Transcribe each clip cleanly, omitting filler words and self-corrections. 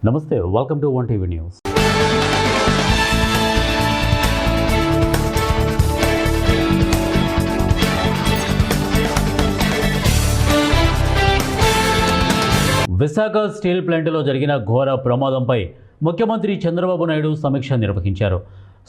నమస్తే, welcome to one TV news. Visakha steel ప్లాంట్లో జరిగిన ఘోర ప్రమాదంపై ముఖ్యమంత్రి చంద్రబాబు నాయుడు సమీక్ష నిర్వహించారు.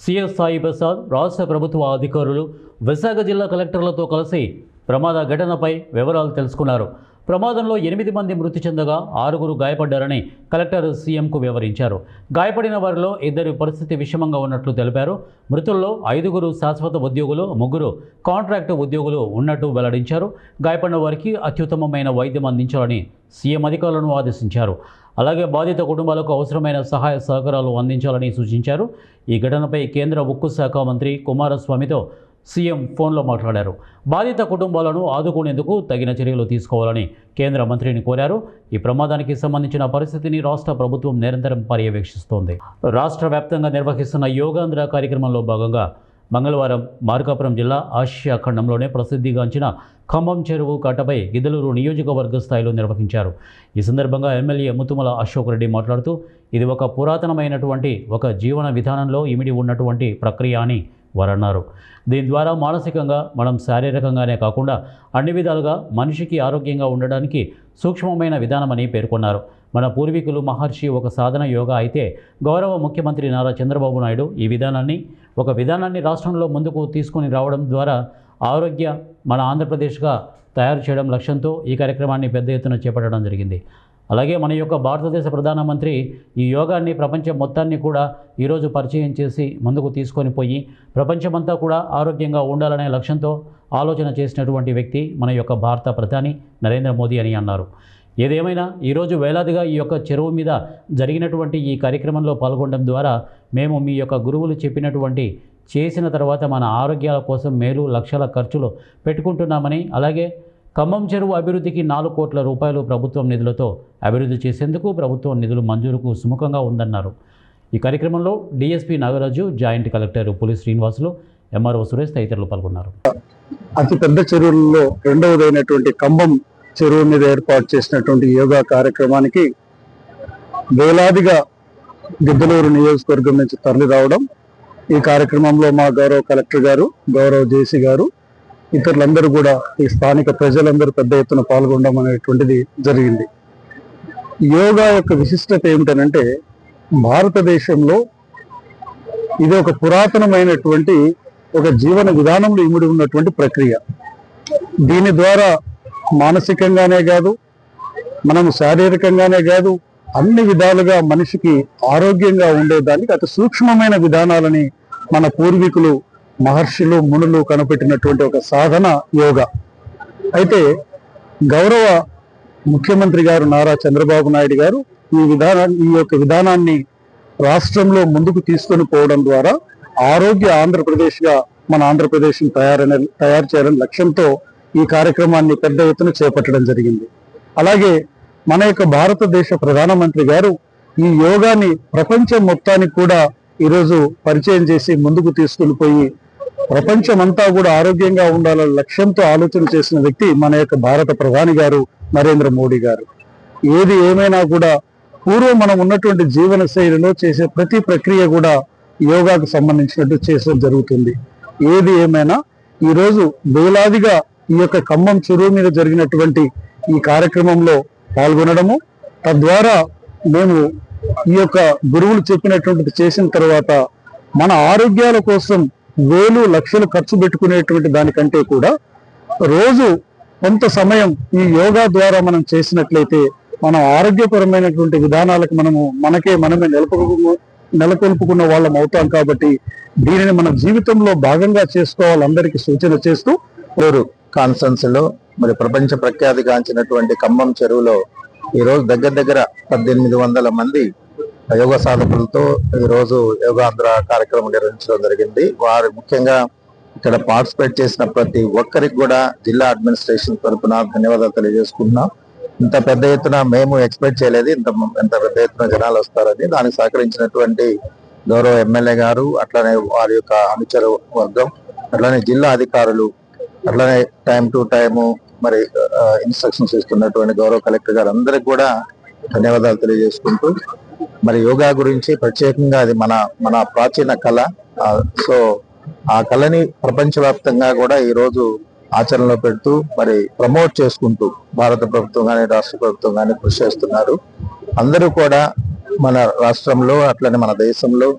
సిఎస్ సాయి ప్రసాద్, రాష్ట్ర ప్రభుత్వ అధికారులు విశాఖ జిల్లా కలెక్టర్లతో కలిసి ప్రమాద ఘటనపై వివరాలు తెలుసుకున్నారు. ప్రమాదంలో 8 మంది మృతి చెందగా 6 గాయపడ్డారని కలెక్టర్ సీఎంకు వివరించారు. గాయపడిన వారిలో 2 పరిస్థితి విషమంగా ఉన్నట్లు తెలిపారు. మృతుల్లో 5 శాశ్వత ఉద్యోగులు, 3 కాంట్రాక్టు ఉద్యోగులు ఉన్నట్టు వెల్లడించారు. గాయపడిన వారికి అత్యుత్తమమైన వైద్యం అందించాలని సీఎం అధికారులను ఆదేశించారు. అలాగే బాధిత కుటుంబాలకు అవసరమైన సహాయ సహకారాలు అందించాలని సూచించారు. ఈ ఘటనపై కేంద్ర ఉక్కు శాఖ మంత్రి కుమారస్వామితో సీఎం ఫోన్లో మాట్లాడారు. బాధిత కుటుంబాలను ఆదుకునేందుకు తగిన చర్యలు తీసుకోవాలని కేంద్ర మంత్రిని కోరారు. ఈ ప్రమాదానికి సంబంధించిన పరిస్థితిని రాష్ట్ర ప్రభుత్వం నిరంతరం పర్యవేక్షిస్తోంది. రాష్ట్ర వ్యాప్తంగా నిర్వహిస్తున్న యోగాంధ్ర కార్యక్రమంలో భాగంగా మంగళవారం మార్కాపురం జిల్లా ఆసియా ఖండంలోనే ప్రసిద్ధిగాంచిన ఖమ్మం చెరువు కట్టపై గిద్దలూరు నియోజకవర్గ స్థాయిలో నిర్వహించారు. ఈ సందర్భంగా ఎమ్మెల్యే ముత్తుమల అశోక్ రెడ్డి మాట్లాడుతూ, ఇది ఒక పురాతనమైనటువంటి ఒక జీవన విధానంలో ఇమిడి ఉన్నటువంటి ప్రక్రియ అని వారన్నారు. దీని ద్వారా మానసికంగా, మనం శారీరకంగానే కాకుండా అన్ని విధాలుగా మనిషికి ఆరోగ్యంగా ఉండడానికి సూక్ష్మమైన విధానమని పేర్కొన్నారు. మన పూర్వీకులు మహర్షి ఒక సాధన యోగా అయితే, గౌరవ ముఖ్యమంత్రి నారా చంద్రబాబు నాయుడు ఈ విధానాన్ని రాష్ట్రంలో ముందుకు తీసుకుని రావడం ద్వారా ఆరోగ్య మన ఆంధ్రప్రదేశ్గా తయారు చేయడం లక్ష్యంతో ఈ కార్యక్రమాన్ని పెద్ద ఎత్తున చేపట్టడం జరిగింది. అలాగే మన యొక్క భారతదేశ ప్రధానమంత్రి ఈ యోగాన్ని ప్రపంచం మొత్తాన్ని కూడా ఈరోజు పరిచయం చేసి ముందుకు తీసుకొని పోయి ప్రపంచమంతా కూడా ఆరోగ్యంగా ఉండాలనే లక్ష్యంతో ఆలోచన చేసినటువంటి వ్యక్తి మన యొక్క భారత ప్రధాని నరేంద్ర మోదీ అని అన్నారు. ఏదేమైనా ఈరోజు వేలాదిగా ఈ యొక్క చెరువు మీద జరిగినటువంటి ఈ కార్యక్రమంలో పాల్గొనడం ద్వారా మేము మీ యొక్క గురువులు చెప్పినటువంటి చేసిన తర్వాత మన ఆరోగ్యాల కోసం మేలు లక్షల ఖర్చులు పెట్టుకుంటున్నామని, అలాగే ఖమ్మం చెరువు అభివృద్ధికి 4 కోట్ల రూపాయలు ప్రభుత్వం నిధులతో అభివృద్ధి చేసేందుకు ప్రభుత్వం నిధులు మంజూరుకు సుముఖంగా ఉందన్నారు. ఈ కార్యక్రమంలో డీఎస్పీ నాగరాజు, జాయింట్ కలెక్టర్ పులి శ్రీనివాసులు, ఎంఆర్ఓ సురేష్ తదితరులు పాల్గొన్నారు. అతిపెద్ద చెరువుల్లో రెండవదైనటువంటి ఖమ్మం చెరువు మీద ఏర్పాటు చేసినటువంటి యోగా కార్యక్రమానికి వేలాదిగా గిద్దలూరు నియోజకవర్గం నుంచి తరలి రావడం, ఈ కార్యక్రమంలో మా గౌరవ కలెక్టర్ గారు, గౌరవ జేసీ గారు, ఇతరులందరూ కూడా, ఈ స్థానిక ప్రజలందరూ పెద్ద ఎత్తున పాల్గొనడం అనేటువంటిది జరిగింది. యోగా యొక్క విశిష్టత ఏమిటనంటే, భారతదేశంలో ఇది ఒక పురాతనమైనటువంటి ఒక జీవన విధానంలో ఇమిడి ఉన్నటువంటి ప్రక్రియ. దీని ద్వారా మానసికంగానే కాదు, మనము శారీరకంగానే కాదు, అన్ని విధాలుగా మనిషికి ఆరోగ్యంగా ఉండేదానికి అతి సూక్ష్మమైన విధానాలని మన పూర్వీకులు మహర్షులు మునులు కనిపెట్టినటువంటి ఒక సాధన యోగా. అయితే గౌరవ ముఖ్యమంత్రి గారు నారా చంద్రబాబు నాయుడు గారు ఈ యొక్క విధానాన్ని రాష్ట్రంలో ముందుకు తీసుకొని పోవడం ద్వారా ఆరోగ్య ఆంధ్రప్రదేశ్గా మన ఆంధ్రప్రదేశ్ని తయారు చేయాలని లక్ష్యంతో ఈ కార్యక్రమాన్ని పెద్ద ఎత్తున చేపట్టడం జరిగింది. అలాగే మన యొక్క భారతదేశ ప్రధానమంత్రి గారు ఈ యోగాని ప్రపంచం మొత్తానికి కూడా ఈరోజు పరిచయం చేసి ముందుకు తీసుకుని పోయి ప్రపంచమంతా కూడా ఆరోగ్యంగా ఉండాలనే లక్ష్యంతో ఆలోచన చేసిన వ్యక్తి మన యొక్క భారత ప్రధాని గారు నరేంద్ర మోడీ గారు. ఏది ఏమైనా కూడా పూర్వం మనం ఉన్నటువంటి జీవన శైలిలో చేసే ప్రతి ప్రక్రియ కూడా యోగాకు సంబంధించినట్టు చేసడం జరుగుతుంది. ఏది ఏమైనా ఈరోజు వేలాదిగా ఈ యొక్క ఖమ్మం చెరువు మీద జరిగినటువంటి ఈ కార్యక్రమంలో పాల్గొనడము, తద్వారా మేము ఈ యొక్క గురువులు చెప్పినటువంటిది చేసిన తర్వాత మన ఆరోగ్యాల కోసం వేలు లక్షలు ఖర్చు పెట్టుకునేటువంటి దానికంటే కూడా రోజు కొంత సమయం ఈ యోగా ద్వారా మనం చేసినట్లయితే మన ఆరోగ్యపరమైనటువంటి విధానాలకు మనమే నెలకొల్పుకున్న వాళ్ళం అవుతాం. కాబట్టి దీనిని మన జీవితంలో భాగంగా చేసుకోవాలి అందరికీ సూచన చేస్తూ, కాన్ఫరెన్స్ లో మరి ప్రపంచ ప్రఖ్యాతిగాంచినటువంటి ఖమ్మం చెరువులో ఈరోజు దగ్గర 1800 మంది యోగ సాధకులతో ఈరోజు యోగాంధ్ర కార్యక్రమం నిర్వహించడం జరిగింది. వారు ముఖ్యంగా ఇక్కడ పార్టిసిపేట్ చేసిన ప్రతి ఒక్కరికి కూడా జిల్లా అడ్మినిస్ట్రేషన్ తరఫున ధన్యవాదాలు తెలియజేసుకుంటున్నాం. ఇంత పెద్ద ఎత్తున మేము ఎక్స్పెక్ట్ చేయలేదు, ఇంత పెద్ద ఎత్తున జనాలు వస్తారని. దానికి సహకరించినటువంటి గౌరవ ఎమ్మెల్యే గారు, అట్లానే వారి యొక్క అనుచర వర్గం, అట్లానే జిల్లా అధికారులు, అట్లానే టైం టు టైము మరి ఇన్స్ట్రక్షన్స్ ఇస్తున్నటువంటి గౌరవ కలెక్టర్ గారు అందరికి కూడా ధన్యవాదాలు తెలియజేసుకుంటూ మరి యోగా గురించి ప్రత్యేకంగా అది మన ప్రాచీన కళ. సో ఆ కళని ప్రపంచవ్యాప్తంగా కూడా ఈ రోజు ఆచరణలో పెడుతూ మరి ప్రమోట్ చేసుకుంటూ భారత ప్రభుత్వం కానీ రాష్ట్ర ప్రభుత్వం కానీ కృషి చేస్తున్నారు. అందరూ కూడా మన రాష్ట్రంలో అట్లనే మన దేశంలో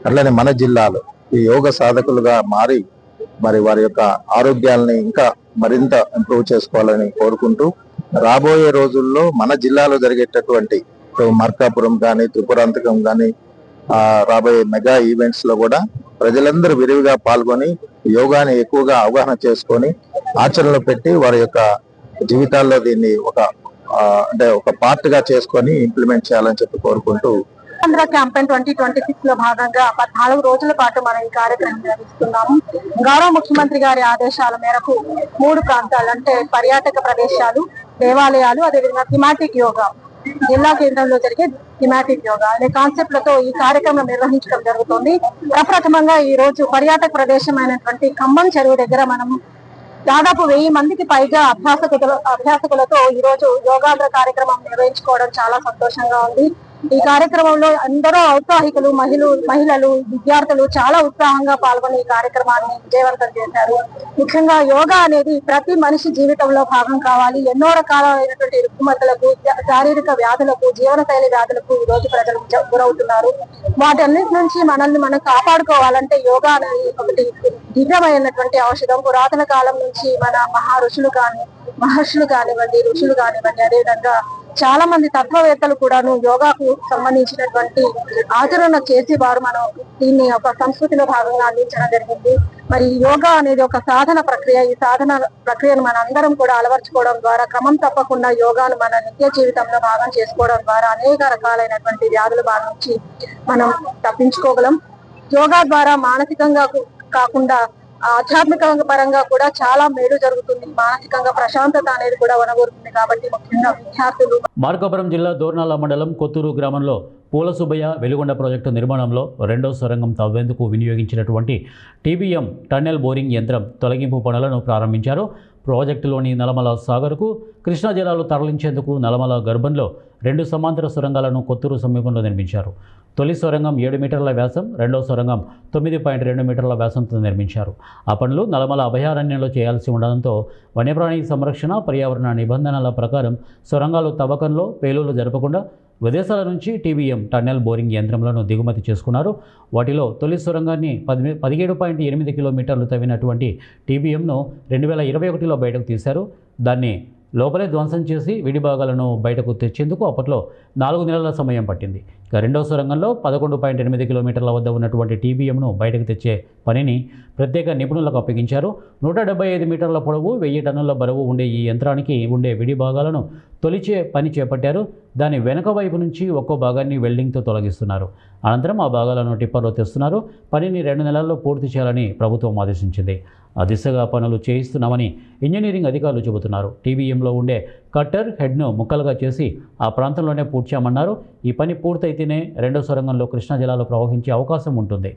అట్లనే మన జిల్లాలో ఈ యోగ సాధకులుగా మారి మరి వారి యొక్క ఆరోగ్యాలని ఇంకా మరింత ఇంప్రూవ్ చేసుకోవాలని కోరుకుంటూ రాబోయే రోజుల్లో మన జిల్లాలో జరిగేటటువంటి మార్కాపురం కానీ త్రిపురాంతకం కానీ రాబోయే మెగా ఈవెంట్స్ లో కూడా ప్రజలందరూ విరివిగా పాల్గొని యోగాని ఎక్కువగా అవగాహన చేసుకొని ఆచరణలో పెట్టి వారి యొక్క జీవితాల్లో దీన్ని ఒక పార్ట్ గా చేసుకొని ఇంప్లిమెంట్ చేయాలని చెప్పి కోరుకుంటూ ఆంధ్ర క్యాంపెయిన్ 2026 లో భాగంగా 14 రోజుల పాటు మనం ఈ కార్యక్రమం నిర్వహిస్తున్నాము. గౌరవ ముఖ్యమంత్రి గారి ఆదేశాల మేరకు 3 ప్రాంతాలు అంటే పర్యాటక ప్రదేశాలు, దేవాలయాలు, అదేవిధంగా థిమాటిక్ యోగా, జిల్లా కేంద్రంలో జరిగే థిమాటిక్ యోగా అనే కాన్సెప్ట్లతో ఈ కార్యక్రమం నిర్వహించడం జరుగుతుంది. ప్రప్రథమంగా ఈ రోజు పర్యాటక ప్రదేశమైనటువంటి ఖమ్మం చెరువు దగ్గర మనం దాదాపు 1000 మందికి పైగా అభ్యాసకులతో ఈ రోజు యోగాంధ్ర కార్యక్రమం నిర్వహించుకోవడం చాలా సంతోషంగా ఉంది. ఈ కార్యక్రమంలో అందరూ ఔత్సాహికులు, మహిళలు, విద్యార్థులు చాలా ఉత్సాహంగా పాల్గొని ఈ కార్యక్రమాన్ని విజయవంతం చేశారు. ముఖ్యంగా యోగా అనేది ప్రతి మనిషి జీవితంలో భాగం కావాలి. ఎన్నో రకాలైనటువంటి రుగ్మతలకు, శారీరక వ్యాధులకు, జీవనశైలి వ్యాధులకు ఈ రోజు ప్రజలు గురవుతున్నారు. వాటన్నిటి నుంచి మనల్ని మనం కాపాడుకోవాలంటే యోగా అనేది ఒకటి దివ్యమైనటువంటి ఔషధం. పురాతన కాలం నుంచి మన మహర్షులు కానివ్వండి, ఋషులు కానివ్వండి, అదేవిధంగా చాలా మంది తత్వవేత్తలు కూడాను యోగాకు సంబంధించినటువంటి ఆచరణ చేసి వారు మనం దీన్ని ఒక సంస్కృతిలో భాగంగా అందించడం జరిగింది. మరి యోగా అనేది ఒక సాధన ప్రక్రియ. ఈ సాధన ప్రక్రియను మన అందరం కూడా అలవర్చుకోవడం ద్వారా క్రమం తప్పకుండా యోగాను మన నిత్య జీవితంలో భాగం చేసుకోవడం ద్వారా అనేక రకాలైనటువంటి వ్యాధుల బారి నుంచి మనం తప్పించుకోగలం. యోగా ద్వారా మానసికంగా కాకుండా ఆధ్యాత్మిక పరంగా కూడా చాలా మేలు జరుగుతుంది. మానసికంగా ప్రశాంతత అనేది కూడా వనగూరుతుంది. కాబట్టి ముఖ్యంగా విద్యార్థులు. మార్కాపురం జిల్లా దోర్నాల మండలం కొత్తూరు గ్రామంలో పూల సుబ్బయ్య వెలుగొండ ప్రాజెక్టు నిర్మాణంలో 2వ సొరంగం తవ్వేందుకు వినియోగించినటువంటి టీబీఎం టన్నెల్ బోరింగ్ యంత్రం తొలగింపు పనులను ప్రారంభించారు. ప్రాజెక్టులోని నల్లమల సాగర్కు కృష్ణా జలాలు తరలించేందుకు నల్లమల గర్భంలో 2 సమాంతర సొరంగాలను కొత్తూరు సమీపంలో నిర్మించారు. తొలి సొరంగం 7 మీటర్ల వ్యాసం, రెండవ సొరంగం 9.2 మీటర్ల వ్యాసంతో నిర్మించారు. ఆ పనులు నల్లమల అభయారణ్యంలో చేయాల్సి ఉండడంతో వన్యప్రాణి సంరక్షణ, పర్యావరణ నిబంధనల ప్రకారం సొరంగాలు తవ్వకంలో పేలుళ్లు జరపకుండా విదేశాల నుంచి టీబీఎం టన్నెల్ బోరింగ్ యంత్రంలను దిగుమతి చేసుకున్నారు. వాటిలో తొలి సొరంగాన్ని 17.8 కిలోమీటర్లు తవ్వినటువంటి టీబీఎంను 2021లో బయటకు తీశారు. దాన్ని లోపలే ధ్వంసం చేసి విడి భాగాలను బయటకు తెచ్చేందుకు అప్పట్లో 4 నెలల సమయం పట్టింది. ఇక రెండవ సొరంగంలో 11.8 కిలోమీటర్ల వద్ద ఉన్నటువంటి టీబీఎంను బయటకు తెచ్చే పనిని ప్రత్యేక నిపుణులకు అప్పగించారు. 175 మీటర్ల పొడవు, 1000 టన్నుల బరువు ఉండే ఈ యంత్రానికి ఉండే విడి భాగాలను తొలిచే పని చేపట్టారు. దాని వెనక వైపు నుంచి ఒక్కో భాగాన్ని వెల్డింగ్తో తొలగిస్తున్నారు. అనంతరం ఆ భాగాలను టిప్పర్లో తెస్తున్నారు. పనిని 2 నెలల్లో పూర్తి చేయాలని ప్రభుత్వం ఆదేశించింది. ఆ దిశగా పనులు చేయిస్తున్నామని ఇంజనీరింగ్ అధికారులు చెబుతున్నారు. టీబీఎంలో ఉండే కట్టర్ హెడ్ను ముక్కలుగా చేసి ఆ ప్రాంతంలోనే పూడ్చామన్నారు. ఈ పని పూర్తయితేనే రెండో సొరంగంలో కృష్ణా జలాలు ప్రవహించే అవకాశం ఉంటుంది.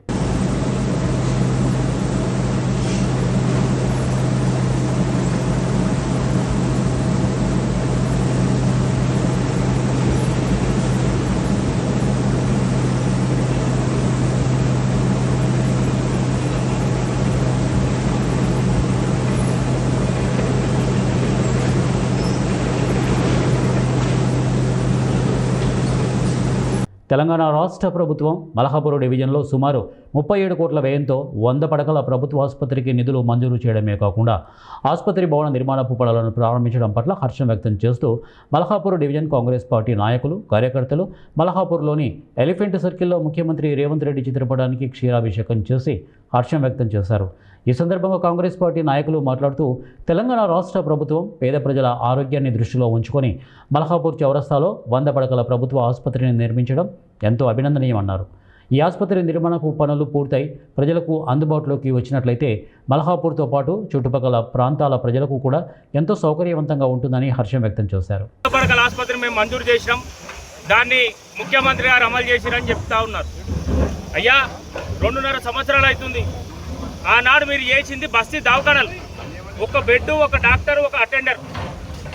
తెలంగాణ రాష్ట్ర ప్రభుత్వం మలహాపూర్ డివిజన్లో సుమారు 37 కోట్ల వ్యయంతో 100 పడకల ప్రభుత్వ ఆసుపత్రికి నిధులు మంజూరు చేయడమే కాకుండా ఆసుపత్రి భవన నిర్మాణపు పనులను ప్రారంభించడం పట్ల హర్షం వ్యక్తం చేస్తూ మలహాపూర్ డివిజన్ కాంగ్రెస్ పార్టీ నాయకులు, కార్యకర్తలు మలహాపూర్లోని ఎలిఫెంట్ సర్కిల్లో ముఖ్యమంత్రి రేవంత్ రెడ్డి చిత్రపటానికి క్షీరాభిషేకం చేసి హర్షం వ్యక్తం చేశారు. ఈ సందర్భంగా కాంగ్రెస్ పార్టీ నాయకులు మాట్లాడుతూ తెలంగాణ రాష్ట్ర ప్రభుత్వం పేద ప్రజల ఆరోగ్యాన్ని దృష్టిలో ఉంచుకొని మలహాపూర్ చౌరస్తాలో 100 పడకల ప్రభుత్వ ఆసుపత్రిని నిర్మించడం ఎంతో అభినందనీయమన్నారు. ఈ ఆసుపత్రి నిర్మాణపు పనులు పూర్తయి ప్రజలకు అందుబాటులోకి వచ్చినట్లయితే మలహాపూర్తో పాటు చుట్టుపక్కల ప్రాంతాల ప్రజలకు కూడా ఎంతో సౌకర్యవంతంగా ఉంటుందని హర్షం వ్యక్తం చేశారు. పడకల ఆసుపత్రి మేము మంజూరు చేసినాం, దాన్ని ముఖ్యమంత్రి గారు అమలు చేసిరని చెప్తా ఉన్నారు. అయ్యా 2.5 సంవత్సరాలు అవుతుంది. ఆనాడు మీరు చేసింది బస్తీ దవాఖానాలు, ఒక బెడ్, ఒక డాక్టర్, ఒక అటెండర్.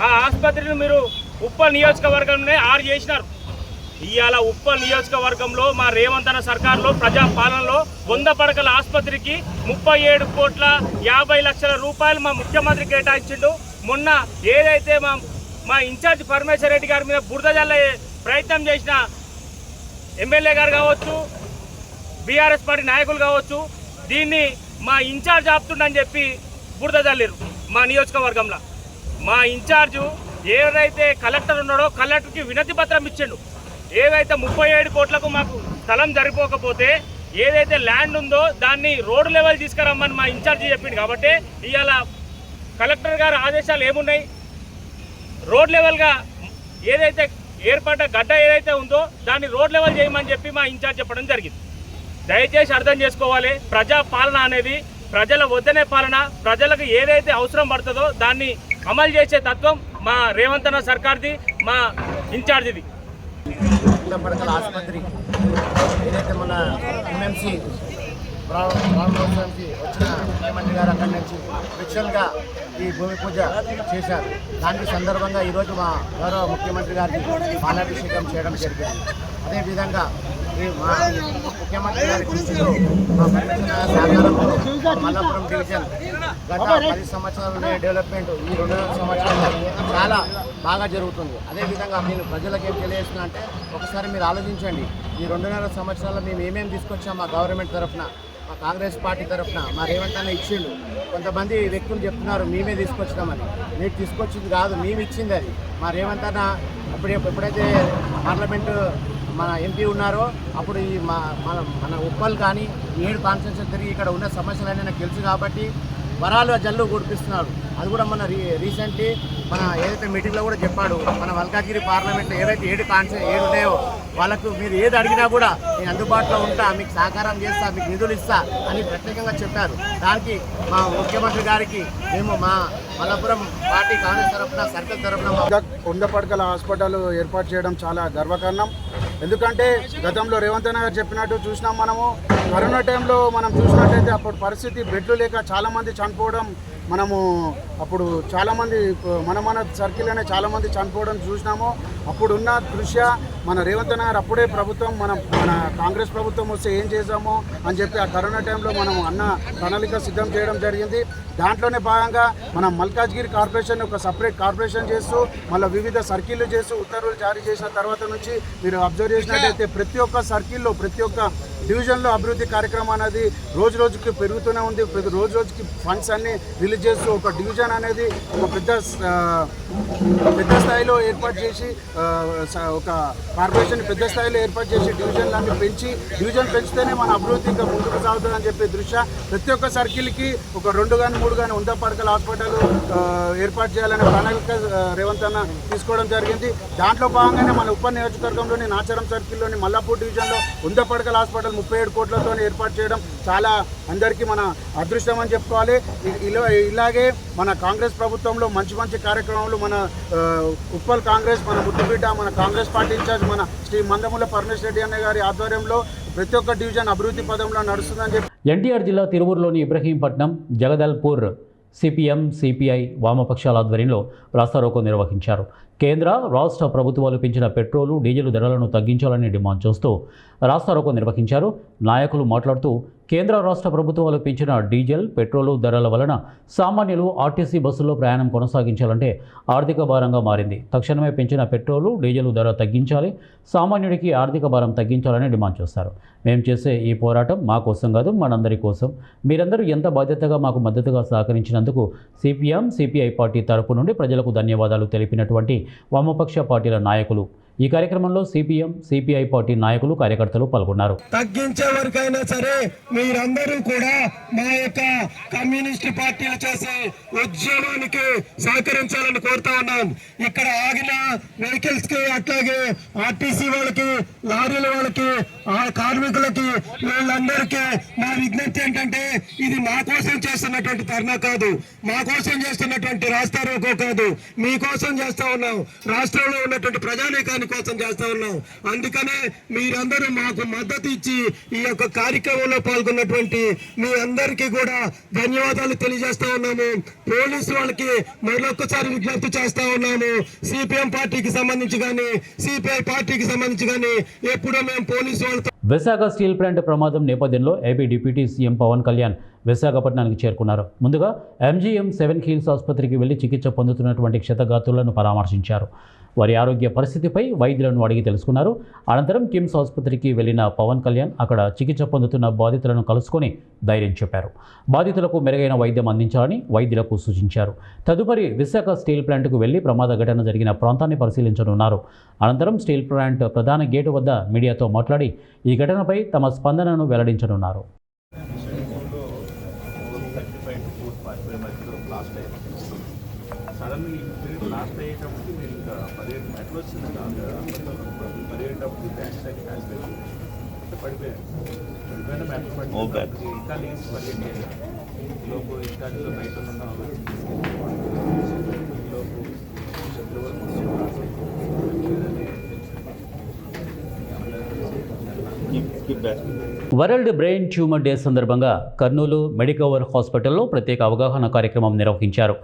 ఆ ఆసుపత్రిని మీరు ఉప్పల్ నియోజకవర్గంలోనే 6 చేసినారు. ఇవాళ ఉప్పల్ నియోజకవర్గంలో మా రేవంత్ అన్న సర్కార్లో ప్రజాపాలనలో 100 పడకల ఆసుపత్రికి 37,50,00,000 రూపాయలు మా ముఖ్యమంత్రి కేటాయించిండు. మొన్న ఏదైతే మా ఇన్ఛార్జ్ పరమేశ్వర్ రెడ్డి గారి మీద బురద జల్లే ప్రయత్నం చేసిన ఎమ్మెల్యే గారు కావచ్చు, బీఆర్ఎస్ పార్టీ నాయకులు కావచ్చు, దీన్ని మా ఇన్ఛార్జ్ ఆపుతుండని చెప్పి బురద జల్లిరు మా నియోజకవర్గంలో. మా ఇన్ఛార్జు ఏదైతే కలెక్టర్ ఉన్నాడో కలెక్టర్కి వినతి పత్రం ఇచ్చిండు. ఏవైతే 37 కోట్లకు మాకు స్థలం సరిపోకపోతే ఏదైతే ల్యాండ్ ఉందో దాన్ని రోడ్ లెవెల్ తీసుకురమ్మని మా ఇన్ఛార్జి చెప్పిండు. కాబట్టి ఇవాళ కలెక్టర్ గారి ఆదేశాలు ఏమున్నాయి, రోడ్ లెవెల్గా ఏదైతే ఏర్పడ్డ గడ్డ ఏదైతే ఉందో దాన్ని రోడ్ లెవెల్ చేయమని చెప్పి మా ఇన్ఛార్జ్ చెప్పడం జరిగింది. దయచేసి అర్థం చేసుకోవాలి, ప్రజా పాలన అనేది ప్రజల వద్దనే పాలన. ప్రజలకు ఏదైతే అవసరం పడుతుందో దాన్ని అమలు చేసే తత్వం మా రేవంత్ అన్న సర్కార్ది, మా ఇన్ఛార్జిది. పడకల ఆసుపత్రి ఏదైతే మన ఎంఎంసీ ప్రారంభోత్సవానికి వచ్చిన ముఖ్యమంత్రి గారు అక్కడి నుంచి స్పెషల్గా ఈ భూమి పూజ చేశారు. దానికి సందర్భంగా ఈరోజు మా గౌరవ ముఖ్యమంత్రి గారికి పాలాభిషేకం చేయడం జరిగింది. అదేవిధంగా ఈ మా ముఖ్యమంత్రి గారి కృషిలో మా పర్యటన సహకారంలో మల్లాపురం డివిజన్ గత 10 సంవత్సరాల డెవలప్మెంట్ ఈ 2 సంవత్సరాల్లో చాలా బాగా జరుగుతుంది. అదేవిధంగా నేను ప్రజలకు ఏం తెలియజేస్తున్నా అంటే ఒకసారి మీరు ఆలోచించండి, ఈ 2.5 సంవత్సరాల్లో మేము ఏమేమి తీసుకొచ్చాం మా గవర్నమెంట్ తరఫున, మా కాంగ్రెస్ పార్టీ తరఫున. మా రేవంత్ అన్న ఇచ్చిండు. కొంతమంది వ్యక్తులు చెప్తున్నారు మేమే తీసుకొచ్చినామని. మీరు తీసుకొచ్చింది కాదు, మేము ఇచ్చింది అది. మా రేవంత్ అన్న ఎప్పుడైతే పార్లమెంటు మన ఎంపీ ఉన్నారో అప్పుడు ఈ మన ఉప్పల్ కానీ 7 కాన్స్టిట్యూన్సీ తిరిగి ఇక్కడ ఉన్న సమస్యలన్నీ నాకు తెలుసు కాబట్టి వరాలు జల్లు కుడిపిస్తున్నారు. అది కూడా మన రీసెంట్లీ మన ఏదైతే మీటింగ్లో కూడా చెప్పాడు, మన మల్కాజ్గిరి పార్లమెంట్లో ఏవైతే 7 ఉన్నాయో వాళ్ళకు మీరు ఏది అడిగినా కూడా నేను అందుబాటులో ఉంటా, మీకు సహకారం చేస్తా, మీకు నిధులు ఇస్తా అని ప్రత్యేకంగా చెప్పారు. దానికి మా ముఖ్యమంత్రి గారికి మేము మా మల్లాపురం పార్టీ కాంగ్రెస్ తరఫున సర్కిల్ తరఫున 100 పడకల హాస్పిటల్ ఏర్పాటు చేయడం చాలా గర్వకారణం. ఎందుకంటే గతంలో రేవంత్ అన్న గారు చెప్పినట్టు చూసినాం, మనము కరోనా టైంలో మనం చూసినట్లయితే అప్పుడు పరిస్థితి బెడ్లు లేక చాలామంది చనిపోవడం మనము అప్పుడు చాలామంది మన సర్కిల్లోనే చాలామంది చనిపోవడం చూసినాము. అప్పుడున్న దృష్ట్యా మన రేవంత్ అన్న గారు అప్పుడే ప్రభుత్వం మన కాంగ్రెస్ ప్రభుత్వం వస్తే ఏం చేసామో అని చెప్పి ఆ కరోనా టైంలో మనం అన్న ప్రణాళిక సిద్ధం చేయడం జరిగింది. దాంట్లోనే భాగంగా మనం మల్కాజ్గిరి కార్పొరేషన్ ఒక సపరేట్ కార్పొరేషన్ చేస్తూ మళ్ళీ వివిధ సర్కిళ్ళు చేస్తూ ఉత్తర్వులు జారీ చేసిన తర్వాత నుంచి మీరు అబ్జర్వ్ చేసినట్టయితే ప్రతి ఒక్క సర్కిల్లో ప్రతి ఒక్క డివిజన్లో అభివృద్ధి కార్యక్రమం అనేది రోజు రోజుకి పెరుగుతూనే ఉంది. రోజు రోజుకి ఫండ్స్ అన్ని రిలీజ్ చేస్తూ ఒక డివిజన్ అనేది ఒక పెద్ద స్థాయిలో ఏర్పాటు చేసి ఒక కార్పొరేషన్ పెద్ద స్థాయిలో ఏర్పాటు చేసి డివిజన్లన్నీ పెంచి డివిజన్ పెంచితేనే మన అభివృద్ధి ఇంకా ముందుకు సాగుతుందని చెప్పే దృష్ట్యా ప్రతి ఒక్క సర్కిల్కి ఒక 2 కానీ 3 కానీ 100 పడకల హాస్పిటల్ ఏర్పాటు చేయాలనే ప్రణాళిక రేవంత్ అన్న తీసుకోవడం జరిగింది. దాంట్లో భాగంగానే మన ఉప్పల్ నియోజకవర్గంలోని నాచారం సర్కిల్లోని మల్లాపూర్ డివిజన్లో 100 పడకల హాస్పిటల్ 37 కోట్లతో ఏర్పాటు చేయడం చాలా అందరికీ మన అదృష్టం అని చెప్పుకోవాలి. ఇలాగే మన కాంగ్రెస్ ప్రభుత్వంలో మంచి కార్యక్రమాలు మన ఉప్పల్ కాంగ్రెస్, మన ముద్దుబిడ్డ, మన కాంగ్రెస్ పార్టీ ఇన్ఛార్జ్ మన శ్రీ మందముల పరమేశ్వర్ రెడ్డి అన్న గారి ఆధ్వర్యంలో ప్రతి ఒక్క డివిజన్ అభివృద్ధి పదంలో నడుస్తుందని చెప్పి ఎన్టీఆర్ జిల్లా తిరువూరులోని ఇబ్రహీంపట్నం, జగదల్పూర్ సిపిఎం, సిపిఐ వామపక్షాల ఆధ్వర్యంలో రాస్తారోకో నిర్వహించారు. కేంద్ర రాష్ట్ర ప్రభుత్వాలు పెంచిన పెట్రోలు, డీజిల్ ధరలను తగ్గించాలని డిమాండ్ చేస్తూ రాస్తారోకో నిర్వహించారు. నాయకులు మాట్లాడుతూ కేంద్ర రాష్ట్ర ప్రభుత్వాలు పెంచిన డీజిల్, పెట్రోలు ధరల వలన సామాన్యులు ఆర్టీసీ బస్సుల్లో ప్రయాణం కొనసాగించాలంటే ఆర్థిక భారంగా మారింది. తక్షణమే పెంచిన పెట్రోలు, డీజిల్ ధర తగ్గించాలి, సామాన్యుడికి ఆర్థిక భారం తగ్గించాలని డిమాండ్ చేస్తారు. మేము చేసే ఈ పోరాటం మా కోసం కాదు, మనందరి కోసం. మీరందరూ ఎంత బాధ్యతగా మాకు మద్దతుగా సహకరించినందుకు సిపిఎం, సిపిఐ పార్టీ తరపు నుండి ప్రజలకు ధన్యవాదాలు తెలిపినటువంటి వామపక్ష పార్టీల నాయకులు. ఈ కార్యక్రమంలో సిపిఎం, సిపిఐ పార్టీ నాయకులు, కార్యకర్తలు పాల్గొన్నారు. తగ్గించే వరకైనా సరే మీరందరూ కూడా మా యొక్క కమ్యూనిస్ట్ పార్టీలు చేసే ఉద్యమానికి సహకరించాలని కోరుతా ఉన్నాం. ఇక్కడ ఆగిన వెహికల్స్ కి, అట్లాగే ఆర్టీసీ వాళ్ళకి, లారీల వాళ్ళకి ఆ కార్మికులకి వీళ్ళందరికీ మా విజ్ఞప్తి ఏంటంటే ఇది మా కోసం చేస్తున్నటువంటి ధర్నా కాదు, మా కోసం చేస్తున్నటువంటి రాస్తారోకో కాదు, మీకోసం చేస్తా ఉన్నాం, రాష్ట్రంలో ఉన్నటువంటి ప్రజానీకాని కోసం చేస్తా ఉన్నాం. అందుకనే మీరందరూ మాకు మద్దతు ఇచ్చి ఈ యొక్క కార్యక్రమంలో పాల్గొన్నటువంటి మీ అందరికీ కూడా ధన్యవాదాలు తెలియజేస్తా ఉన్నాము. పోలీసు వాళ్ళకి మరొకసారి విజ్ఞప్తి చేస్తా ఉన్నాము. సిపిఎం పార్టీకి సంబంధించి కానీ సిపిఐ పార్టీకి సంబంధించి కానీ ఎప్పుడో మేము పోలీసు వాళ్ళతో. విశాఖ స్టీల్ ప్లాంట్ ప్రమాదం నేపథ్యంలో AP deputy CM Pawan Kalyan విశాఖపట్నానికి చేరుకున్నారు. ముందుగా MGM 7 హిల్స్ ఆసుపత్రికి వెళ్లి చికిత్స పొందుతున్నటువంటి క్షతగాతులను పరామర్శించారు. వారి ఆరోగ్య పరిస్థితిపై వైద్యులను అడిగి తెలుసుకున్నారు. అనంతరం కిమ్స్ ఆసుపత్రికి వెళ్లిన పవన్ కళ్యాణ్ అక్కడ చికిత్స పొందుతున్న బాధితులను కలుసుకొని ధైర్యం చెప్పారు. బాధితులకు మెరుగైన వైద్యం అందించాలని వైద్యులకు సూచించారు. తదుపరి విశాఖ స్టీల్ ప్లాంట్కు వెళ్లి ప్రమాద ఘటన జరిగిన ప్రాంతాన్ని పరిశీలించనున్నారు. అనంతరం స్టీల్ ప్లాంట్ ప్రధాన గేటు వద్ద మీడియాతో మాట్లాడి ఈ ఘటనపై తమ స్పందనను వెల్లడించనున్నారు. సడన్లీ లాస్ట్ అయ్యేటప్పటికి మీరు ఇంకా ఎట్లా వచ్చింది పదిహేటప్పుడు బ్యాక్ సైడ్ పడిపోయాను. ఇంకా లేచి పరిగెట్టాను. లోపు ఇంకా బయట లోపు వరల్డ్ బ్రెయిన్ ట్యూమర్ డే సందర్భంగా కర్నూలు మెడికవర్ హాస్పిటల్లో ప్రత్యేక అవగాహన కార్యక్రమం నిర్వహించారు.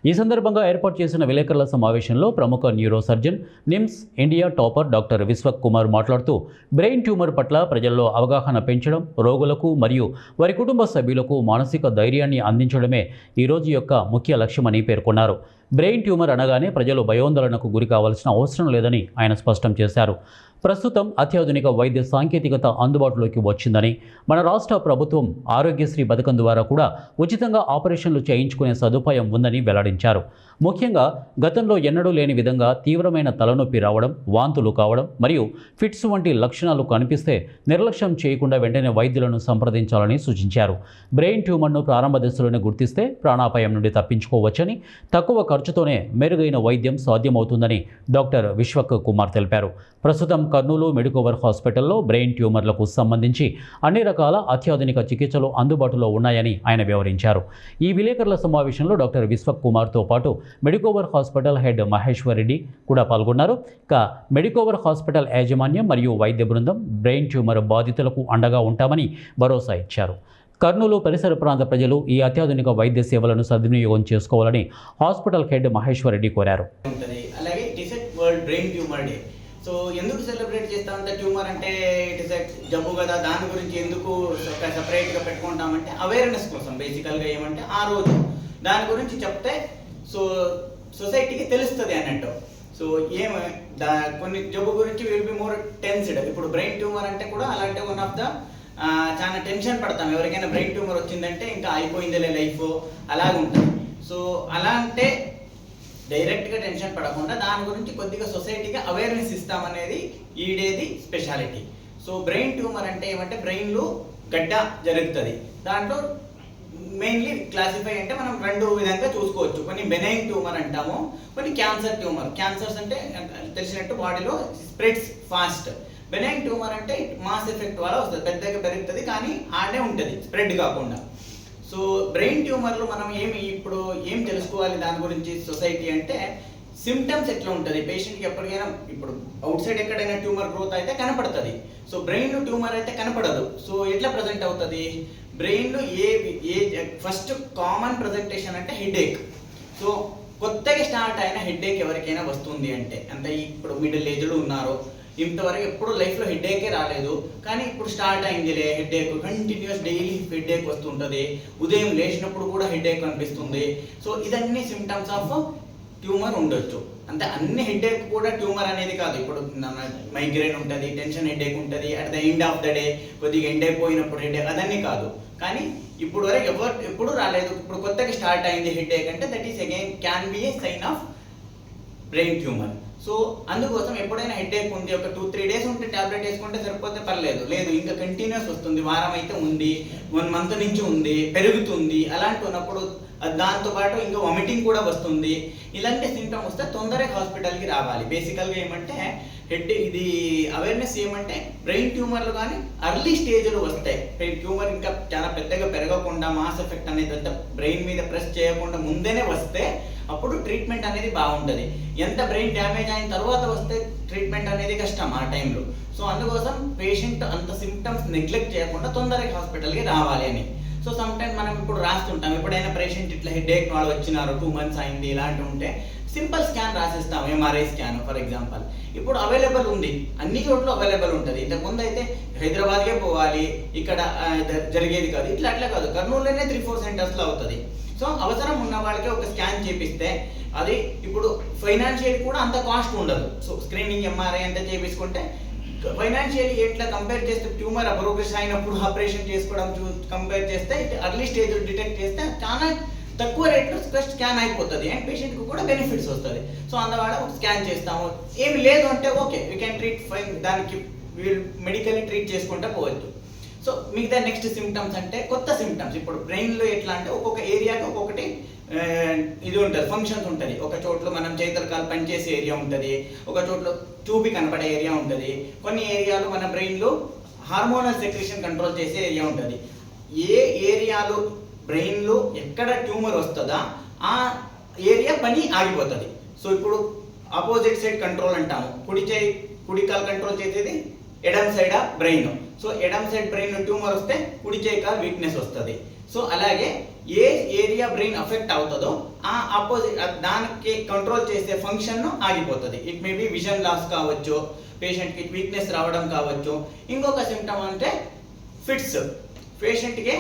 ఈ సందర్భంగా ఏర్పాటు చేసిన విలేకరుల సమావేశంలో ప్రముఖ neuro surgeon, NIMS India topper doctor Vishwak Kumar మాట్లాడుతూ బ్రెయిన్ ట్యూమర్ పట్ల ప్రజల్లో అవగాహన పెంచడం, రోగులకు మరియు వారి కుటుంబ సభ్యులకు మానసిక ధైర్యాన్ని అందించడమే ఈ రోజు యొక్క ముఖ్య లక్ష్యమని పేర్కొన్నారు. బ్రెయిన్ ట్యూమర్ అనగానే ప్రజలు భయోందోళనకు గురి కావాల్సిన అవసరం లేదని ఆయన స్పష్టం చేశారు. ప్రస్తుతం అత్యాధునిక వైద్య సాంకేతికత అందుబాటులోకి వచ్చిందని, మన రాష్ట్ర ప్రభుత్వం ఆరోగ్యశ్రీ పథకం ద్వారా కూడా ఉచితంగా ఆపరేషన్లు చేయించుకునే సదుపాయం ఉందని వెల్లడించారు. ముఖ్యంగా గతంలో ఎన్నడూ లేని విధంగా తీవ్రమైన తలనొప్పి రావడం, వాంతులు కావడం మరియు ఫిట్స్ వంటి లక్షణాలు కనిపిస్తే నిర్లక్ష్యం చేయకుండా వెంటనే వైద్యులను సంప్రదించాలని సూచించారు. బ్రెయిన్ ట్యూమర్ను ప్రారంభ దశలోనే గుర్తిస్తే ప్రాణాపాయం నుండి తప్పించుకోవచ్చని, తక్కువ ఖర్చుతోనే మెరుగైన వైద్యం సాధ్యమవుతుందని డాక్టర్ విశ్వక్ కుమార్ తెలిపారు. ప్రస్తుతం కర్నూలు మెడికవర్ హాస్పిటల్లో బ్రెయిన్ ట్యూమర్లకు సంబంధించి అన్ని రకాల అత్యాధునిక చికిత్సలు అందుబాటులో ఉన్నాయని ఆయన వివరించారు. ఈ విలేకరుల సమావేశంలో డాక్టర్ విశ్వక్ కుమార్తో పాటు Medicover hospital head Maheshwar Reddy కూడా పాల్గొన్నారు. ఇక మెడికవర్ హాస్పిటల్ యాజమాన్యం మరియు వైద్య బృందం బ్రెయిన్ ట్యూమర్ బాధితులకు అండగా ఉంటామని భరోసా ఇచ్చారు. కర్నూలు పరిసర ప్రాంత ప్రజలు ఈ అత్యాధునిక వైద్య సేవలను సద్వినియోగం చేసుకోవాలని హాస్పిటల్ హెడ్ మహేశ్వర్ రెడ్డి కోరారు. అలాగే it is world brain tumour day. So ఎందుకు సెలబ్రేట్ చేస్తామంటే, ట్యూమర్ అంటే ఇట్ ఇస్ జబ్బు కదా, దాని గురించి ఎందుకు సపరేట్గా పెట్టుకుంటామంటే అవేర్నెస్ కోసం. బేసికల్గా ఏమంటే ఆ రోజు దాని గురించి చెప్తే సో సొసైటీకి తెలుస్తుంది అన్నట్టు. సో కొన్ని జబ్బు గురించి విల్ బి మోర్ టెన్స్డ్. ఇప్పుడు బ్రెయిన్ ట్యూమర్ అంటే కూడా అలాంటి వన్ ఆఫ్ ద చాలా టెన్షన్ పడతాం. ఎవరికైనా బ్రెయిన్ ట్యూమర్ వచ్చిందంటే ఇంకా అయిపోయిందిలే లైఫ్ అలాగే ఉంటుంది. సో అలా అంటే డైరెక్ట్గా టెన్షన్ పడకుండా దాని గురించి కొద్దిగా సొసైటీగా అవేర్నెస్ ఇస్తామనేది ఈ డేది స్పెషాలిటీ. సో బ్రెయిన్ ట్యూమర్ అంటే ఏమంటే బ్రెయిన్లో గడ్డ జరుగుతుంది. దాంట్లో మెయిన్లీ క్లాసిఫై అంటే మనం రెండు విధంగా చూసుకోవచ్చు. కొన్ని బెనైన్ ట్యూమర్ అంటాము, కొన్ని క్యాన్సర్ ట్యూమర్. క్యాన్సర్స్ అంటే తెలిసినట్టు బాడీలో స్ప్రెడ్స్ ఫాస్ట్. బెనైన్ ట్యూమర్ అంటే మాస్ ఎఫెక్ట్ వల్ల వస్తుంది, పెద్దగా పెరుగుతుంది కానీ ఆడే ఉంటుంది, స్ప్రెడ్ కాకుండా. సో బ్రెయిన్ ట్యూమర్లో మనం ఏం తెలుసుకోవాలి దాని గురించి సొసైటీ అంటే, సిమ్టమ్స్ ఎట్లా ఉంటుంది పేషెంట్కి. ఎప్పటికైనా ఇప్పుడు అవుట్ సైడ్ ఎక్కడైనా ట్యూమర్ గ్రోత్ అయితే కనపడుతుంది. సో బ్రెయిన్లో ట్యూమర్ అయితే కనపడదు. సో ఎట్లా ప్రజెంట్ అవుతుంది బ్రెయిన్లో? ఫస్ట్ కామన్ ప్రజెంటేషన్ అంటే హెడేక్. సో కొత్తగా స్టార్ట్ అయిన హెడేక్ ఎవరికైనా వస్తుంది అంటే ఇప్పుడు మిడిల్ ఏజ్లో ఉన్నారు, ఇంతవరకు ఎప్పుడు లైఫ్లో హెడేకే రాలేదు కానీ ఇప్పుడు స్టార్ట్ అయిందిలే హెడేక్, కంటిన్యూస్ డైలీ హెడేక్ వస్తుంటుంది, ఉదయం లేచినప్పుడు కూడా హెడేక్ అనిపిస్తుంది. సో ఇదన్నీ సిమ్టమ్స్ ఆఫ్ ట్యూమర్ ఉండొచ్చు. అంటే అన్ని హెడేక్ కూడా ట్యూమర్ అనేది కాదు. ఇప్పుడు మైగ్రేన్ ఉంటుంది, టెన్షన్ హెడేక్ ఉంటుంది, at the end of the day కొద్దిగా ఎండ్ అయిపోయినప్పుడు హెడేక్, అదన్నీ కాదు. కానీ ఇప్పుడు వరకు ఎప్పుడు రాలేదు, ఇప్పుడు కొత్తగా స్టార్ట్ అయింది హెడేక్ అంటే that is again can be a sign of brain tumour. So అందుకోసం ఎప్పుడైనా హెడేక్ ఉంది, ఒక 2-3 డేస్ ఉంటే టాబ్లెట్ వేసుకుంటే సరిపోతే పర్లేదు. లేదు ఇంకా కంటిన్యూస్ వస్తుంది, వారం అయితే ఉంది, 1 మంత్ నుంచి ఉంది, పెరుగుతుంది, అలాంటి ఉన్నప్పుడు దాంతోపాటు ఇంకా వామిటింగ్ కూడా వస్తుంది. ఇలాంటి సింటమ్ వస్తే తొందరగా హాస్పిటల్కి రావాలి. బేసికల్గా ఏమంటే ఇది అవేర్నెస్ ఏమంటే బ్రెయిన్ ట్యూమర్లు కానీ అర్లీ స్టేజ్లో వస్తాయి. బ్రెయిన్ ట్యూమర్ ఇంకా చాలా పెద్దగా పెరగకుండా మాస్ ఎఫెక్ట్ అనేది అంత బ్రెయిన్ మీద ప్రెస్ చేయకుండా ముందేనే వస్తే అప్పుడు ట్రీట్మెంట్ అనేది బాగుంటుంది. ఎంత బ్రెయిన్ డ్యామేజ్ అయిన తర్వాత వస్తే ట్రీట్మెంట్ అనేది కష్టం ఆ టైంలో. సో అందుకోసం పేషెంట్ అంత సిమ్టమ్స్ నెగ్లెక్ట్ చేయకుండా తొందరగా హాస్పిటల్కి రావాలి అని. సో సమ్ టైమ్ మనం ఇప్పుడు రాస్తుంటాం, ఎప్పుడైనా పేషెంట్ ఇట్లా హెడేక్ వాళ్ళు వచ్చినారు 2 months అయింది ఇలాంటివి ఉంటే సింపుల్ స్కాన్ రాసిస్తాం, ఎంఆర్ఐ స్కాన్ ఫర్ ఎగ్జాంపుల్. ఇప్పుడు అవైలబుల్ ఉంది, అన్ని చోట్ల అవైలబుల్ ఉంటుంది. ఇంతకుముందు అయితే హైదరాబాద్కే పోవాలి, ఇక్కడ జరిగేది కాదు. అట్లా కాదు, కర్నూలులోనే 3-4 సెంటర్స్లో అవుతుంది. సో అవసరం ఉన్న వాళ్ళకి ఒక స్కాన్ చేపిస్తే అది ఇప్పుడు ఫైనాన్షియల్ కూడా అంత కాస్ట్ ఉండదు. సో స్క్రీనింగ్ ఎంఆర్ఐ అంతా చేపించుకుంటే ఫైనాన్షియల్లీ ఎట్లా కంపేర్ చేస్తే ట్యూమర్ ప్రోగ్రెస్ అయినప్పుడు ఆపరేషన్ చేసుకోవడం కంపేర్ చేస్తే అర్లీ స్టేజ్ డిటెక్ట్ చేస్తే చాలా తక్కువ రేట్లో స్కాన్ అయిపోతుంది అండ్ పేషెంట్కి కూడా బెనిఫిట్స్ వస్తుంది. సో అందువల్ల స్కాన్ చేస్తాము. ఏమి లేదు అంటే okay we can treat fine, దానికి వీళ్ళు మెడికల్లీ ట్రీట్ చేసుకుంటే పోవచ్చు. సో మిగతా నెక్స్ట్ సిమ్టమ్స్ అంటే కొత్త సిమ్టమ్స్. ఇప్పుడు బ్రెయిన్లో ఎట్లా అంటే ఒక్కొక్క ఏరియాకి ఒక్కొక్కటి ఇది ఉంటుంది, ఫంక్షన్స్ ఉంటుంది. ఒక చోట్ల మనం చేతుల కాలు పనిచేసే ఏరియా ఉంటుంది, ఒక చోట్ల చూపి కనపడే ఏరియా ఉంటుంది, కొన్ని ఏరియాలో మన బ్రెయిన్లో హార్మోనల్ సెక్రెషన్ కంట్రోల్ చేసే ఏరియా ఉంటుంది. ఏ ఏరియాలో బ్రెయిన్లో ఎక్కడ ట్యూమర్ వస్తుందా ఆ ఏరియా పని ఆగిపోతుంది. సో ఇప్పుడు ఆపోజిట్ సైడ్ కంట్రోల్ అంటాము, కుడి కాలు కంట్రోల్ చేసేది ఎడమ్ సైడ్ ఆ brain. So Adam side brain tumour వస్తే కుడి చేయి కాలు వీక్నెస్ వస్తుంది. సో అలాగే ఏ ఏరియా బ్రెయిన్ అఫెక్ట్ అవుతుందో ఆ ఆపోజిట్ దానికి కంట్రోల్ చేసే ఫంక్షన్ ఆగిపోతుంది. It may be vision loss కావచ్చు, పేషెంట్కి వీక్నెస్ రావడం కావచ్చు. ఇంకొక సిమ్టమ్ అంటే ఫిట్స్. పేషెంట్కి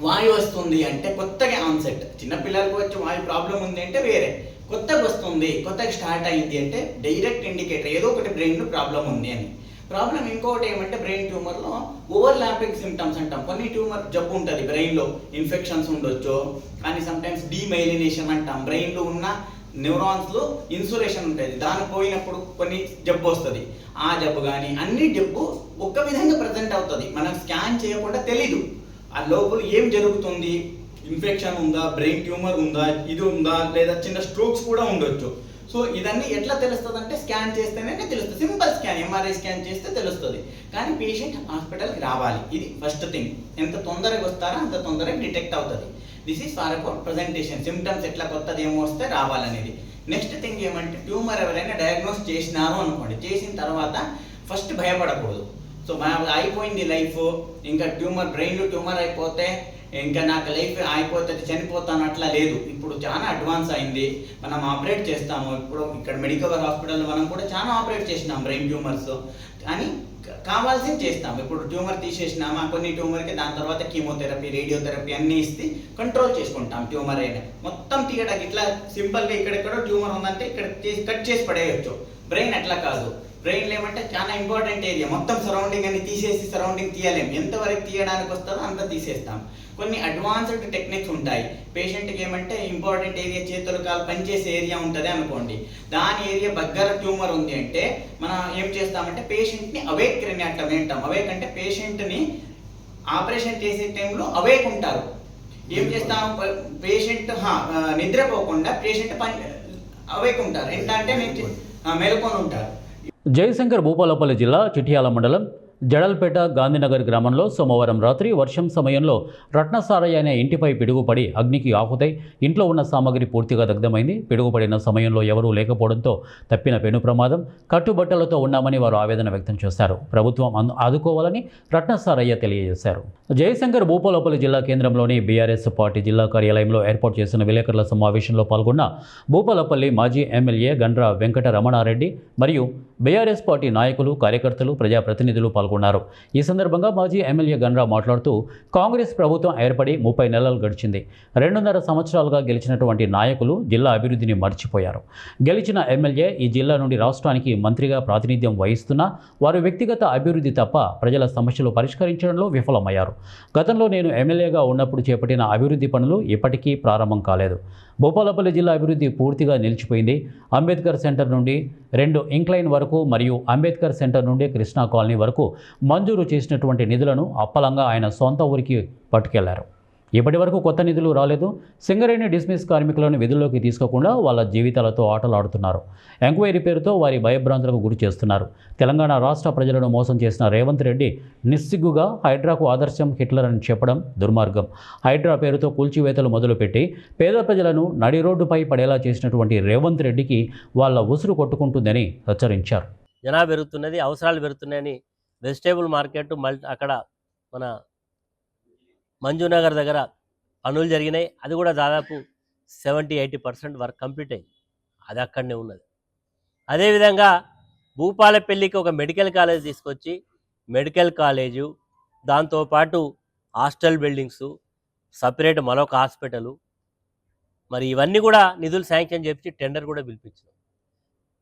వాయు వస్తుంది అంటే కొత్తగా ఆన్సెట్, చిన్నపిల్లలకు వచ్చి వాయు ప్రాబ్లం ఉంది అంటే వేరే, కొత్తగా వస్తుంది, కొత్తగా స్టార్ట్ అయింది అంటే డైరెక్ట్ ఇండికేటర్ ఏదో ఒకటి బ్రెయిన్లో ప్రాబ్లం ఉంది అని. ప్రాబ్లం ఇంకొకటి ఏమంటే బ్రెయిన్ ట్యూమర్లో ఓవర్లాపింగ్ సిమ్టమ్స్ అంటాం. కొన్ని ట్యూమర్ జబ్బు ఉంటుంది బ్రెయిన్లో, ఇన్ఫెక్షన్స్ ఉండొచ్చు, కానీ సమ్టైమ్స్ డీమైలినేషన్ అంటాం. బ్రెయిన్లో ఉన్న న్యూరాన్స్లో ఇన్సులేషన్ ఉంటుంది, దాని పోయినప్పుడు కొన్ని జబ్బు వస్తుంది. ఆ జబ్బు కానీ అన్ని జబ్బు ఒక్క విధంగా ప్రజెంట్ అవుతుంది, మనం స్కాన్ చేయకుండా తెలీదు. ఆ లోపల ఏం జరుగుతుంది, ఇన్ఫెక్షన్ ఉందా, బ్రెయిన్ ట్యూమర్ ఉందా, ఇది ఉందా, లేదా చిన్న స్ట్రోక్స్ కూడా ఉండొచ్చు. సో ఇదన్నీ ఎట్లా తెలుస్తుంది అంటే స్కాన్ చేస్తేనే తెలుస్తుంది. సింపుల్ స్కాన్ ఎంఆర్ఐ స్కాన్ చేస్తే తెలుస్తుంది. కానీ పేషెంట్ హాస్పిటల్కి రావాలి, ఇది ఫస్ట్ థింగ్. ఎంత తొందరగా వస్తారో అంత తొందరగా డిటెక్ట్ అవుతుంది. This is for about presentation, symptoms ఎట్లా కొత్తది ఏమో వస్తే రావాలనేది. నెక్స్ట్ థింగ్ ఏమంటే ట్యూమర్ ఎవరైనా డయాగ్నోస్ చేసినారు అనుకోండి, చేసిన తర్వాత ఫస్ట్ భయపడకూడదు. సో అయిపోయింది లైఫ్, ఇంకా బ్రెయిన్లో ట్యూమర్ అయిపోతే ఇంకా నాకు లైఫ్ అయిపోతుంది, చనిపోతాను అట్లా లేదు. ఇప్పుడు చాలా అడ్వాన్స్ అయింది, మనం ఆపరేట్ చేస్తాము. ఇప్పుడు ఇక్కడ మెడికల్ హాస్పిటల్లో మనం కూడా చాలా ఆపరేట్ చేసినాం బ్రెయిన్ ట్యూమర్స్, కానీ కావాల్సింది చేస్తాం. ఇప్పుడు ట్యూమర్ తీసేసినామా, కొన్ని ట్యూమర్కి దాని తర్వాత కీమోథెరపీ, రేడియోథెరపీ అన్నీ ఇస్తే కంట్రోల్ చేసుకుంటాం. ట్యూమర్ అయినా మొత్తం తీయడానికి ఇట్లా సింపుల్గా ఇక్కడెక్కడో ట్యూమర్ ఉందంటే ఇక్కడ కట్ చేసి పడేయచ్చు. బ్రెయిన్ అట్లా కాదు, బ్రెయిన్లో ఏమంటే చాలా ఇంపార్టెంట్ ఏరియా, మొత్తం సరౌండింగ్ అని తీసేసి సరౌండింగ్ తీయలేం. ఎంతవరకు తీయడానికి వస్తుందో అంత తీసేస్తాం. కొన్ని అడ్వాన్స్డ్ టెక్నిక్స్ ఉంటాయి. పేషెంట్కి ఏమంటే ఇంపార్టెంట్ ఏరియా, చేతులు కాలు పనిచేసే ఏరియా ఉంటుంది అనుకోండి, దాని ఏరియా దగ్గర ట్యూమర్ ఉంది అంటే మనం ఏం చేస్తామంటే పేషెంట్ని అవేక్ క్రెనియాటమీ అంటాం. అవేక్ అంటే పేషెంట్ని ఆపరేషన్ చేసే టైంలో అవేక్ ఉంటారు. ఏం చేస్తాం, పేషెంట్ నిద్రపోకుండా పేషెంట్ అవేక్ ఉంటారు. ఏంటంటే మేల్కొని ఉంటారు. జయశంకర్ భూపాలపల్లి జిల్లా చిట్యాల మండలం జడల్పేట గాంధీనగర్ గ్రామంలో సోమవారం రాత్రి వర్షం సమయంలో రత్నసారయ్య అనే ఇంటిపై పిడుగుపడి అగ్నికి ఆహుతై ఇంట్లో ఉన్న సామగ్రి పూర్తిగా దగ్ధమైంది. పిడుగుపడిన సమయంలో ఎవరూ లేకపోవడంతో తప్పిన పెను ప్రమాదం. కట్టుబట్టలతో ఉన్నామని వారు ఆవేదన వ్యక్తం చేశారు. ప్రభుత్వం ఆదుకోవాలని రత్నసారయ్య తెలియజేశారు. జయశంకర్ భూపాలపల్లి జిల్లా కేంద్రంలోని బీఆర్ఎస్ పార్టీ జిల్లా కార్యాలయంలో ఏర్పాటు చేసిన విలేకరుల సమావేశంలో పాల్గొన్న భూపాలపల్లి మాజీ ఎమ్మెల్యే గండ్ర వెంకట రమణారెడ్డి మరియు బీఆర్ఎస్ పార్టీ నాయకులు, కార్యకర్తలు, ప్రజాప్రతినిధులు పాల్గొన్నారు. ఈ సందర్భంగా మాజీ ఎమ్మెల్యే గండ్ర మాట్లాడుతూ కాంగ్రెస్ ప్రభుత్వం ఏర్పడి 30 నెలలు గడిచింది. 2.5 సంవత్సరాలుగా గెలిచినటువంటి నాయకులు జిల్లా అభివృద్ధిని మర్చిపోయారు. గెలిచిన ఎమ్మెల్యే ఈ జిల్లా నుండి రాష్ట్రానికి మంత్రిగా ప్రాతినిధ్యం వహిస్తున్నా వారు వ్యక్తిగత అభివృద్ధి తప్ప ప్రజల సమస్యలు పరిష్కరించడంలో విఫలమయ్యారు. గతంలో నేను ఎమ్మెల్యేగా ఉన్నప్పుడు చేపట్టిన అభివృద్ధి పనులు ఇప్పటికీ ప్రారంభం కాలేదు. భూపాలపల్లి జిల్లా అభివృద్ధి పూర్తిగా నిలిచిపోయింది. అంబేద్కర్ సెంటర్ నుండి 2 ఇంక్లైన్ వరకు మరియు అంబేద్కర్ సెంటర్ నుండి కృష్ణా కాలనీ వరకు మంజూరు చేసినటువంటి నిధులను అప్పలంగా ఆయన సొంత ఊరికి పట్టుకెళ్లారు. ఇప్పటి వరకు కొత్త నిధులు రాలేదు. సింగరేణి డిస్మిస్ కార్మికులను విధుల్లోకి తీసుకోకుండా వాళ్ళ జీవితాలతో ఆటలాడుతున్నారు. ఎంక్వైరీ పేరుతో వారి భయభ్రాంతులకు గురి చేస్తున్నారు. తెలంగాణ రాష్ట్ర ప్రజలను మోసం చేసిన రేవంత్ రెడ్డి నిస్సిగ్గుగా హైడ్రాకు ఆదర్శం హిట్లర్ అని చెప్పడం దుర్మార్గం. హైడ్రా పేరుతో కూల్చివేతలు మొదలుపెట్టి పేద ప్రజలను నడి రోడ్డుపై పడేలా చేసినటువంటి రేవంత్ రెడ్డికి వాళ్ళ ఉసురు కొట్టుకుంటుందని హెచ్చరించారు. జనాభా పెరుగుతున్నది, అవసరాలు పెరుగుతున్నాయని వెజిటేబుల్ మార్కెట్ అక్కడ మన మంజునగర్ దగ్గర పనులు జరిగినాయి. అది కూడా దాదాపు 70-80% వర్క్ కంప్లీట్ అయింది. అది అక్కడనే ఉన్నది. అదేవిధంగా భూపాలపల్లికి ఒక మెడికల్ కాలేజ్ తీసుకొచ్చి మెడికల్ కాలేజు, దాంతోపాటు హాస్టల్ బిల్డింగ్స్, సపరేట్ మరొక హాస్పిటలు, మరి ఇవన్నీ కూడా నిధులు శాంక్షన్ చేసి టెండర్ కూడా పిలిపించారు.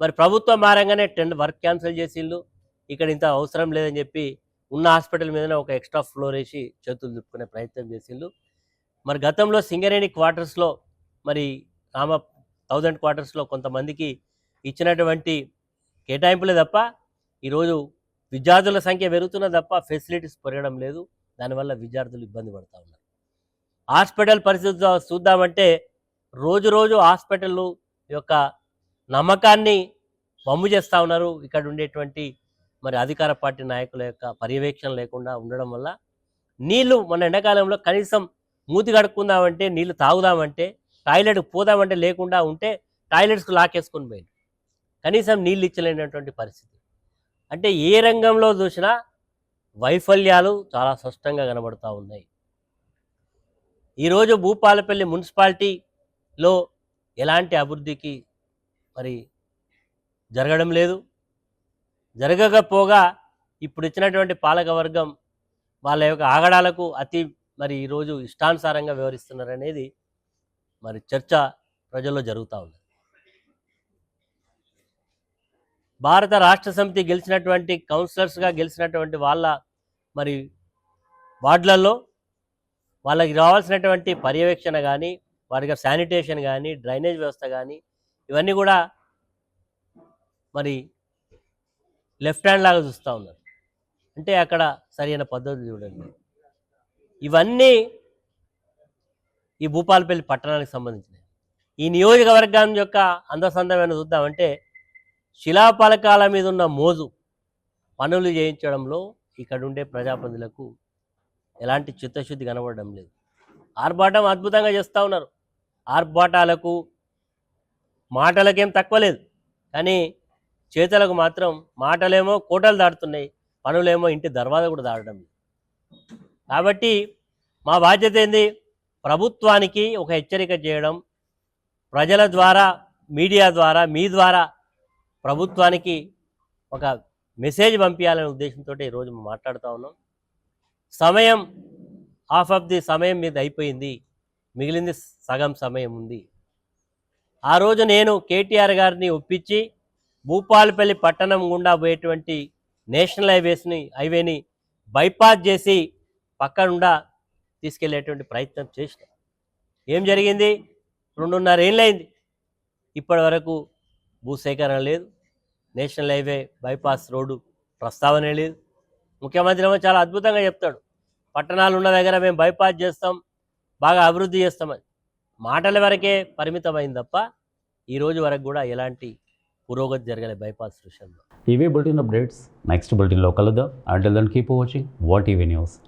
మరి ప్రభుత్వం మారంగానే వర్క్ క్యాన్సిల్ చేసిళ్ళు. ఇక్కడ ఇంత అవసరం లేదని చెప్పి ఉన్న హాస్పిటల్ మీదనే ఒక ఎక్స్ట్రా ఫ్లోర్ వేసి చేతులు దుప్పుకునే ప్రయత్నం చేసిండ్రు. మరి గతంలో సింగరేణి క్వార్టర్స్లో మరి 1000 క్వార్టర్స్లో కొంతమందికి ఇచ్చినటువంటి కేటాయింపులే తప్ప ఈరోజు విద్యార్థుల సంఖ్య పెరుగుతున్నది తప్ప ఫెసిలిటీస్ పెరగడం లేదు. దానివల్ల విద్యార్థులు ఇబ్బంది పడుతూ ఉన్నారు. హాస్పిటల్ పరిస్థితి చూద్దామంటే రోజు హాస్పిటల్ యొక్క నమ్మకాన్ని వమ్ము చేస్తూ ఉన్నారు. ఇక్కడ ఉండేటువంటి మరి అధికార పార్టీ నాయకుల యొక్క పర్యవేక్షణ లేకుండా ఉండడం వల్ల నీళ్లు మన ఎండాకాలంలో కనీసం మూతి కడుక్కుందామంటే, నీళ్లు తాగుదామంటే, టాయిలెట్కి పోదామంటే లేకుండా ఉంటే టాయిలెట్స్కి లాకేసుకొని పోయింది. కనీసం నీళ్ళు ఇచ్చలేనటువంటి పరిస్థితి. అంటే ఏ రంగంలో చూసినా వైఫల్యాలు చాలా స్పష్టంగా కనబడుతూ ఉన్నాయి. ఈరోజు భూపాలపల్లి మున్సిపాలిటీలో ఎలాంటి అభివృద్ధికి మరి జరగడం లేదు. జరగకపోగా ఇప్పుడు ఇచ్చినటువంటి పాలకవర్గం వాళ్ళ యొక్క ఆగడాలకు మరి ఈరోజు ఇష్టానుసారంగా వ్యవహరిస్తున్నారనేది మరి చర్చ ప్రజల్లో జరుగుతూ ఉంది. భారత రాష్ట్ర సమితి గెలిచినటువంటి కౌన్సిలర్స్గా గెలిచినటువంటి వాళ్ళ మరి వార్డులలో వాళ్ళకి రావాల్సినటువంటి పర్యవేక్షణ కానీ, వారికి శానిటేషన్ కానీ, డ్రైనేజ్ వ్యవస్థ కానీ ఇవన్నీ కూడా మరి లెఫ్ట్ హ్యాండ్ లాగా చూస్తూ ఉన్నారు. అంటే అక్కడ సరైన పద్ధతి చూడండి. ఇవన్నీ ఈ భూపాలపల్లి పట్టణానికి సంబంధించినవి. ఈ నియోజకవర్గం యొక్క అందసందమైన చూద్దామంటే శిలాపలకాల మీద ఉన్న మోజు పనులు చేయించడంలో ఇక్కడ ఉండే ప్రజాప్రతినిధులకు ఎలాంటి చిత్తశుద్ధి కనబడడం లేదు. ఆర్భాటం అద్భుతంగా చేస్తూ ఉన్నారు. ఆర్భాటాలకు మాటలకేం తక్కువ లేదు, కానీ చేతలకు మాత్రం మాటలేమో కోటలు దాటుతున్నాయి, పనులేమో ఇంటి దర్వాజా కూడా దాటడం లేదు. కాబట్టి మా బాధ్యత ఏంది? ప్రభుత్వానికి ఒక హెచ్చరిక చేయడం, ప్రజల ద్వారా, మీడియా ద్వారా, మీ ద్వారా ప్రభుత్వానికి ఒక మెసేజ్ పంపించాలనే ఉద్దేశంతో ఈరోజు మాట్లాడుతూ ఉన్నాం. సమయం హాఫ్ ఆఫ్ ది సమయం మీద అయిపోయింది, మిగిలింది సగం సమయం ఉంది. ఆ రోజు నేను కేటీఆర్ గారిని ఒప్పించి భూపాలపల్లి పట్టణం గుండా పోయేటువంటి నేషనల్ హైవేని బైపాస్ చేసి పక్కనుండా తీసుకెళ్లేటువంటి ప్రయత్నం చేసిన. ఏం జరిగింది? 2.5 ఏళ్ళైంది, ఇప్పటి వరకు భూసేకరణ లేదు, నేషనల్ హైవే బైపాస్ రోడ్డు ప్రస్తావనే లేదు. ముఖ్యమంత్రి ఏమో చాలా అద్భుతంగా చెప్తాడు, పట్టణాలు ఉన్న దగ్గర మేము బైపాస్ చేస్తాం, బాగా అభివృద్ధి చేస్తామని. మాటల వరకే పరిమితమైంది తప్ప ఈరోజు వరకు కూడా ఎలాంటి పురోగతి జరగలే బైపాస్ విషయంలో. ఇవే బులెటిన్ అప్డేట్స్. నెక్స్ట్ బులెటిన్లో కలుద్దాం. Until then keep watching ONE TV news.